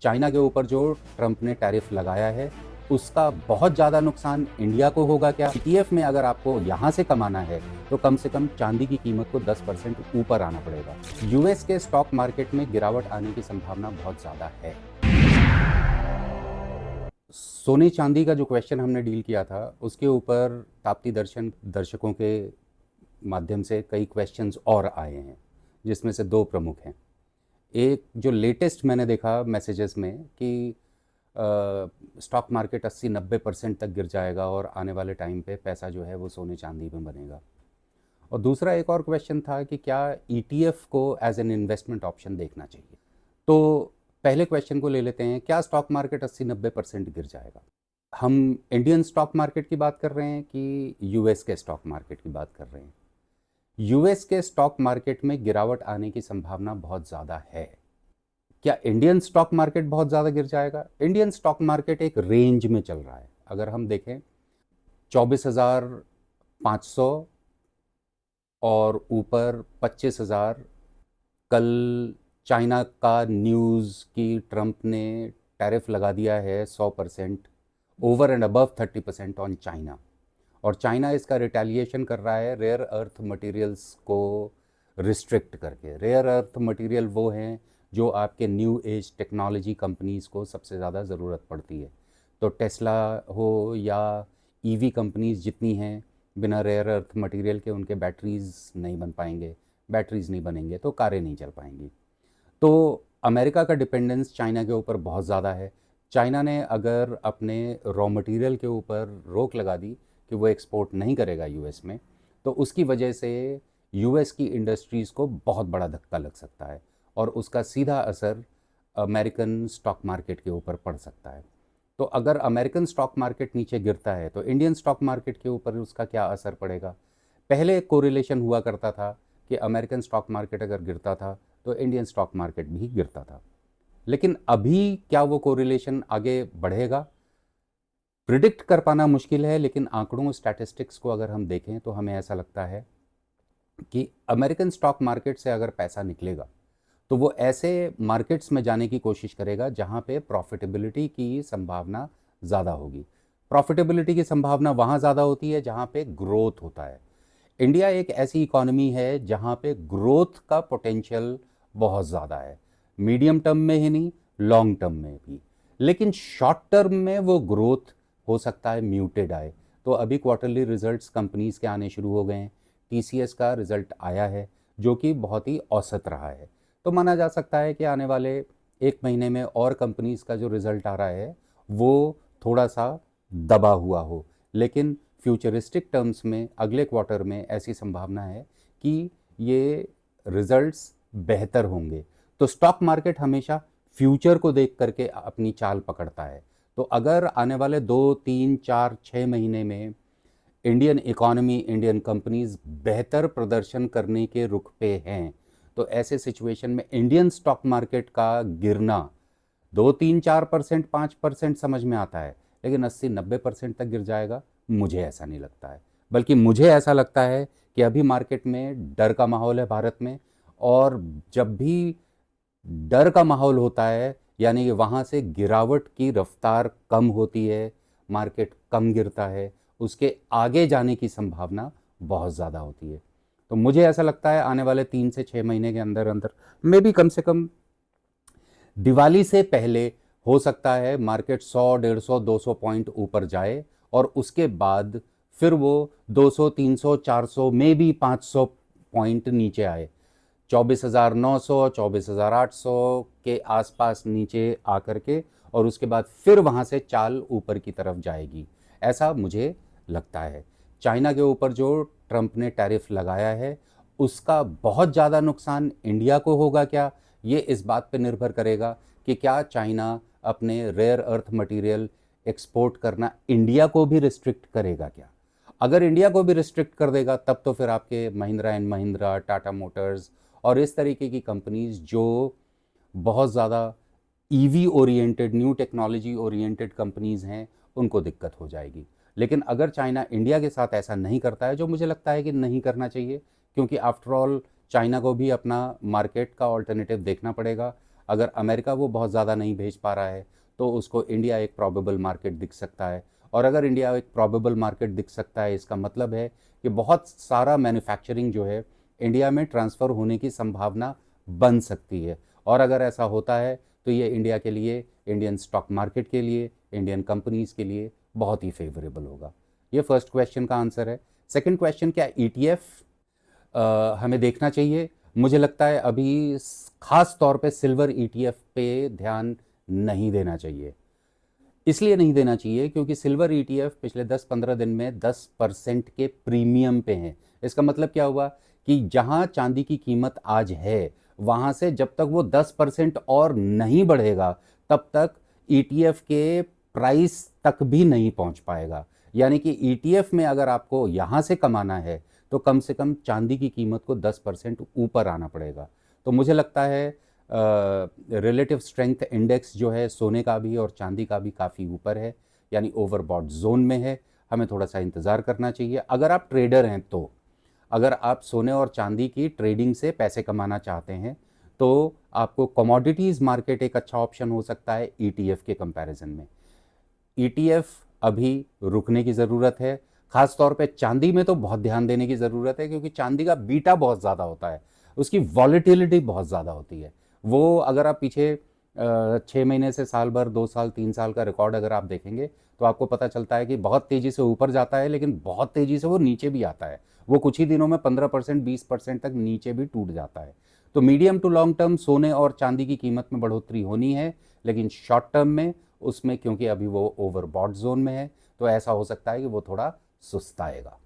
China के ऊपर जो ट्रंप ने टैरिफ लगाया है उसका बहुत ज़्यादा नुकसान इंडिया को होगा क्या? ईटीएफ में अगर आपको यहाँ से कमाना है तो कम से कम चांदी की कीमत को 10% ऊपर आना पड़ेगा। यूएस के स्टॉक मार्केट में गिरावट आने की संभावना बहुत ज़्यादा है। सोने चांदी का जो क्वेश्चन हमने डील किया था उसके ऊपर ताप्ती दर्शन दर्शकों के माध्यम से कई क्वेश्चंस और आए हैं, जिसमें से दो प्रमुख हैं। एक जो लेटेस्ट मैंने देखा मैसेजेस में कि स्टॉक मार्केट 80-90% तक गिर जाएगा और आने वाले टाइम पे पैसा जो है वो सोने चांदी में बनेगा। और दूसरा एक और क्वेश्चन था कि क्या ईटीएफ को एज एन इन्वेस्टमेंट ऑप्शन देखना चाहिए। तो पहले क्वेश्चन को ले लेते हैं, क्या स्टॉक मार्केट 80-90% गिर जाएगा? हम इंडियन स्टॉक मार्केट की बात कर रहे हैं कि यूएस के स्टॉक मार्केट की बात कर रहे हैं? यूएस के स्टॉक मार्केट में गिरावट आने की संभावना बहुत ज़्यादा है। क्या इंडियन स्टॉक मार्केट बहुत ज़्यादा गिर जाएगा? इंडियन स्टॉक मार्केट एक रेंज में चल रहा है। अगर हम देखें 24,500 और ऊपर 25,000। कल चाइना का न्यूज़ कि ट्रंप ने टैरिफ लगा दिया है 100% over and above 30% on China, और चाइना इसका रिटेलिएशन कर रहा है रेयर अर्थ मटेरियल्स को रिस्ट्रिक्ट करके। रेयर अर्थ मटेरियल वो हैं जो आपके न्यू एज टेक्नोलॉजी कंपनीज़ को सबसे ज़्यादा ज़रूरत पड़ती है। तो टेस्ला हो या ईवी कंपनीज जितनी हैं, बिना रेयर अर्थ मटेरियल के उनके बैटरीज़ नहीं बन पाएंगे, बैटरीज़ नहीं बनेंगे तो कारें नहीं चल पाएंगी। तो अमेरिका का डिपेंडेंस चाइना के ऊपर बहुत ज़्यादा है। चाइना ने अगर अपने रॉ मटेरियल के ऊपर रोक लगा दी कि वो एक्सपोर्ट नहीं करेगा यूएस में, तो उसकी वजह से यूएस की इंडस्ट्रीज़ को बहुत बड़ा धक्का लग सकता है और उसका सीधा असर अमेरिकन स्टॉक मार्केट के ऊपर पड़ सकता है। तो अगर अमेरिकन स्टॉक मार्केट नीचे गिरता है तो इंडियन स्टॉक मार्केट के ऊपर उसका क्या असर पड़ेगा? पहले कोरिलेशन हुआ करता था कि अमेरिकन स्टॉक मार्केट अगर गिरता था तो इंडियन स्टॉक मार्केट भी गिरता था, लेकिन अभी क्या वो कोरिलेशन आगे बढ़ेगा? प्रिडिक्ट कर पाना मुश्किल है, लेकिन आंकड़ों स्टैटिस्टिक्स को अगर हम देखें तो हमें ऐसा लगता है कि अमेरिकन स्टॉक मार्केट से अगर पैसा निकलेगा तो वो ऐसे मार्केट्स में जाने की कोशिश करेगा जहां पे प्रॉफिटेबिलिटी की संभावना ज़्यादा होगी। प्रॉफिटेबिलिटी की संभावना वहां ज़्यादा होती है जहां पे ग्रोथ होता है। इंडिया एक ऐसी इकोनॉमी है जहां पे ग्रोथ का पोटेंशियल बहुत ज़्यादा है, मीडियम टर्म में ही नहीं, लॉन्ग टर्म में भी। लेकिन शॉर्ट टर्म में वो ग्रोथ हो सकता है म्यूटेड आए। तो अभी क्वार्टरली रिजल्ट्स कंपनीज के आने शुरू हो गए हैं। टीसीएस का रिजल्ट आया है जो कि बहुत ही औसत रहा है। तो माना जा सकता है कि आने वाले एक महीने में और कंपनीज का जो रिजल्ट आ रहा है वो थोड़ा सा दबा हुआ हो, लेकिन फ्यूचरिस्टिक टर्म्स में अगले क्वार्टर में ऐसी संभावना है कि ये रिजल्ट्स बेहतर होंगे। तो स्टॉक मार्केट हमेशा फ्यूचर को देख करके अपनी चाल पकड़ता है। तो अगर आने वाले 2, 3, 4, 6 महीने में इंडियन इकोनॉमी, इंडियन कंपनीज बेहतर प्रदर्शन करने के रुख पे हैं, तो ऐसे सिचुएशन में इंडियन स्टॉक मार्केट का गिरना 2, 3, 4%, 5% समझ में आता है, लेकिन 80-90% तक गिर जाएगा मुझे ऐसा नहीं लगता है। बल्कि मुझे ऐसा लगता है कि अभी मार्केट में डर का माहौल है भारत में, और जब भी डर का माहौल होता है यानी कि वहाँ से गिरावट की रफ्तार कम होती है, मार्केट कम गिरता है, उसके आगे जाने की संभावना बहुत ज़्यादा होती है। तो मुझे ऐसा लगता है आने वाले 3 से 6 महीने के अंदर अंदर मे भी कम से कम दिवाली से पहले हो सकता है मार्केट 100, 150, 200 पॉइंट ऊपर जाए और उसके बाद फिर वो 200, 300, 400 में भी 500 पॉइंट नीचे आए। 24,900, 24,800 के आसपास नीचे आकर के, और उसके बाद फिर वहाँ से चाल ऊपर की तरफ जाएगी, ऐसा मुझे लगता है। चाइना के ऊपर जो ट्रंप ने टैरिफ लगाया है उसका बहुत ज़्यादा नुकसान इंडिया को होगा क्या? ये इस बात पर निर्भर करेगा कि क्या चाइना अपने रेयर अर्थ मटेरियल एक्सपोर्ट करना इंडिया को भी रिस्ट्रिक्ट करेगा क्या? अगर इंडिया को भी रिस्ट्रिक्ट कर देगा तब तो फिर आपके महिंद्रा एंड महिंद्रा, टाटा मोटर्स और इस तरीके की कंपनीज जो बहुत ज़्यादा EV oriented, new technology oriented companies हैं, उनको दिक्कत हो जाएगी। लेकिन अगर चाइना इंडिया के साथ ऐसा नहीं करता है, जो मुझे लगता है कि नहीं करना चाहिए, क्योंकि आफ्टर ऑल चाइना को भी अपना मार्केट का ऑल्टरनेटिव देखना पड़ेगा। अगर अमेरिका वो बहुत ज़्यादा नहीं भेज पा रहा है तो उसको इंडिया एक प्रॉबेबल मार्केट दिख सकता है। और अगर इंडिया एक प्रॉबेबल मार्केट दिख सकता है, इसका मतलब है कि बहुत सारा मैन्युफैक्चरिंग जो है इंडिया में ट्रांसफ़र होने की संभावना बन सकती है। और अगर ऐसा होता है तो ये इंडिया के लिए, इंडियन स्टॉक मार्केट के लिए, इंडियन कंपनीज़ के लिए बहुत ही फेवरेबल होगा। ये फर्स्ट क्वेश्चन का आंसर है। सेकंड क्वेश्चन, क्या ईटीएफ हमें देखना चाहिए? मुझे लगता है अभी खास तौर पे सिल्वर ईटीएफ पे ध्यान नहीं देना चाहिए। इसलिए नहीं देना चाहिए क्योंकि सिल्वर ईटीएफ पिछले 10-15 दिन में 10% के प्रीमियम पे हैं। इसका मतलब क्या हुआ कि जहां चांदी की कीमत आज है, वहां से जब तक वो 10% और नहीं बढ़ेगा तब तक ईटीएफ के प्राइस तक भी नहीं पहुंच पाएगा। यानी कि ईटीएफ में अगर आपको यहां से कमाना है तो कम से कम चांदी की कीमत को 10% ऊपर आना पड़ेगा। तो मुझे लगता है रिलेटिव स्ट्रेंथ इंडेक्स जो है सोने का भी और चांदी का भी काफ़ी ऊपर है, यानी ओवरबॉट जोन में है। हमें थोड़ा सा इंतज़ार करना चाहिए। अगर आप ट्रेडर हैं तो, अगर आप सोने और चांदी की ट्रेडिंग से पैसे कमाना चाहते हैं तो आपको कमोडिटीज़ मार्केट एक अच्छा ऑप्शन हो सकता है ईटीएफ के कंपैरिजन में। ईटीएफ अभी रुकने की ज़रूरत है। ख़ास तौर पे चांदी में तो बहुत ध्यान देने की ज़रूरत है क्योंकि चांदी का बीटा बहुत ज़्यादा होता है, उसकी वॉलेटिलिटी बहुत ज़्यादा होती है। वो अगर आप पीछे 6 महीने से साल भर, 2 साल, 3 साल का रिकॉर्ड अगर आप देखेंगे तो आपको पता चलता है कि बहुत तेज़ी से ऊपर जाता है लेकिन बहुत तेज़ी से वो नीचे भी आता है। वो कुछ ही दिनों में 15%, 20% तक नीचे भी टूट जाता है। तो मीडियम टू लॉन्ग टर्म सोने और चांदी की कीमत में बढ़ोतरी होनी है, लेकिन शॉर्ट टर्म में उसमें क्योंकि अभी वो ओवरबॉट जोन में है तो ऐसा हो सकता है कि वो थोड़ा सुस्ताएगा।